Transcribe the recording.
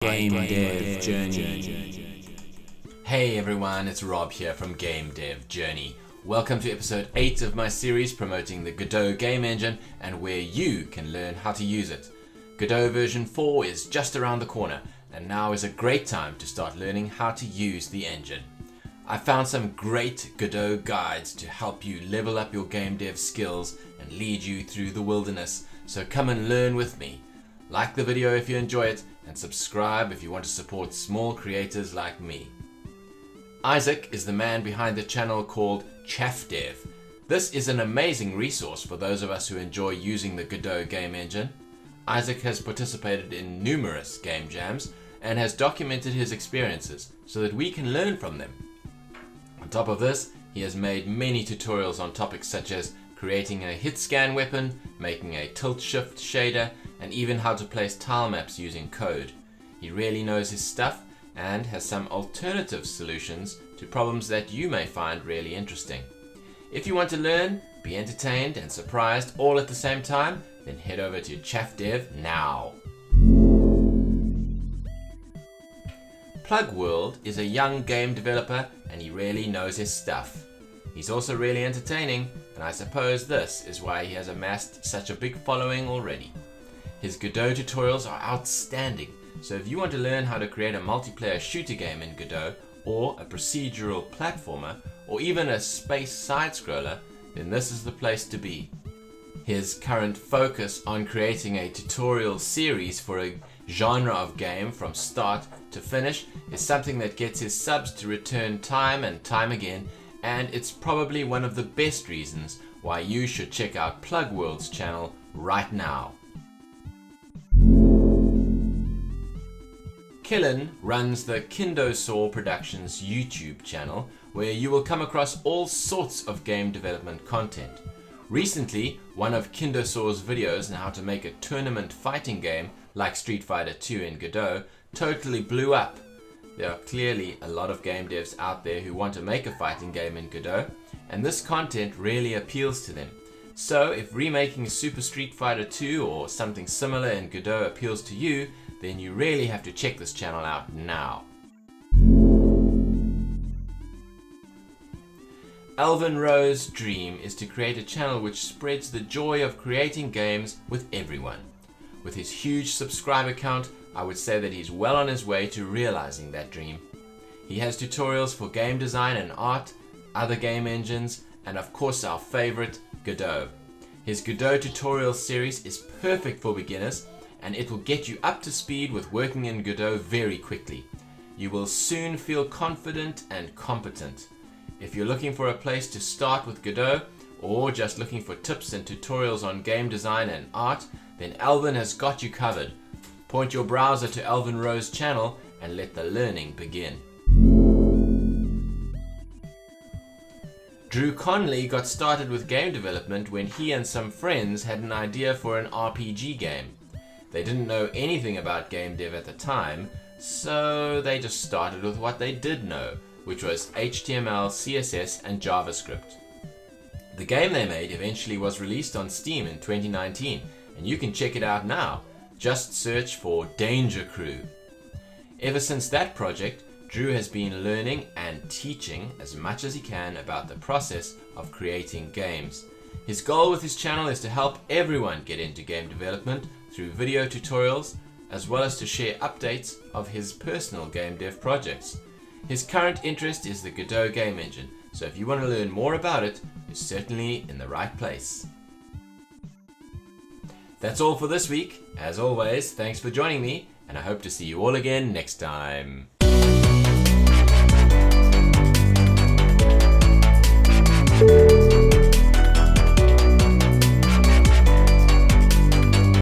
Game Dev Journey. Hey everyone, it's Rob here from Game Dev Journey. Welcome to episode 8 of my series promoting the Godot game engine and where you can learn how to use it. Godot version 4 is just around the corner, and now is a great time to start learning how to use the engine. I found some great Godot guides to help you level up your game dev skills and lead you through the wilderness, so come and learn with me. Like the video if you enjoy it, and subscribe if you want to support small creators like me. Isaac is the man behind the channel called Chaff Dev. This is an amazing resource for those of us who enjoy using the Godot game engine. Isaac has participated in numerous game jams and has documented his experiences so that we can learn from them. On top of this, he has made many tutorials on topics such as creating a hit scan weapon, making a tilt shift shader, and even how to place tile maps using code. He really knows his stuff and has some alternative solutions to problems that you may find really interesting. If you want to learn, be entertained and surprised all at the same time, then head over to Chaff Dev now. PlugWorld is a young game developer and he really knows his stuff. He's also really entertaining, and I suppose this is why he has amassed such a big following already. His Godot tutorials are outstanding, so if you want to learn how to create a multiplayer shooter game in Godot, or a procedural platformer, or even a space side-scroller, then this is the place to be. His current focus on creating a tutorial series for a genre of game from start to finish is something that gets his subs to return time and time again, and it's probably one of the best reasons why you should check out PlugWorld's channel right now. Killen runs the KindoSaur Productions YouTube channel, where you will come across all sorts of game development content. Recently, one of KindoSaur's videos on how to make a tournament fighting game like Street Fighter 2 in Godot totally blew up. There are clearly a lot of game devs out there who want to make a fighting game in Godot, and this content really appeals to them. So if remaking Super Street Fighter 2 or something similar in Godot appeals to you, then you really have to check this channel out now. Alvin Roe's dream is to create a channel which spreads the joy of creating games with everyone. With his huge subscriber count, I would say that he's well on his way to realizing that dream. He has tutorials for game design and art, other game engines, and of course our favorite, Godot. His Godot tutorial series is perfect for beginners, and it will get you up to speed with working in Godot very quickly. You will soon feel confident and competent. If you're looking for a place to start with Godot, or just looking for tips and tutorials on game design and art, then Alvin has got you covered. Point your browser to Alvin Roe's channel and let the learning begin. Drew Conley got started with game development when he and some friends had an idea for an RPG game. They didn't know anything about game dev at the time, so they just started with what they did know, which was HTML, CSS, and JavaScript. The game they made eventually was released on Steam in 2019, and you can check it out now. Just search for Danger Crew. Ever since that project, Drew has been learning and teaching as much as he can about the process of creating games. His goal with his channel is to help everyone get into game development through video tutorials, as well as to share updates of his personal game dev projects. His current interest is the Godot game engine, so if you want to learn more about it, you're certainly in the right place. That's all for this week. As always, thanks for joining me, and I hope to see you all again next time.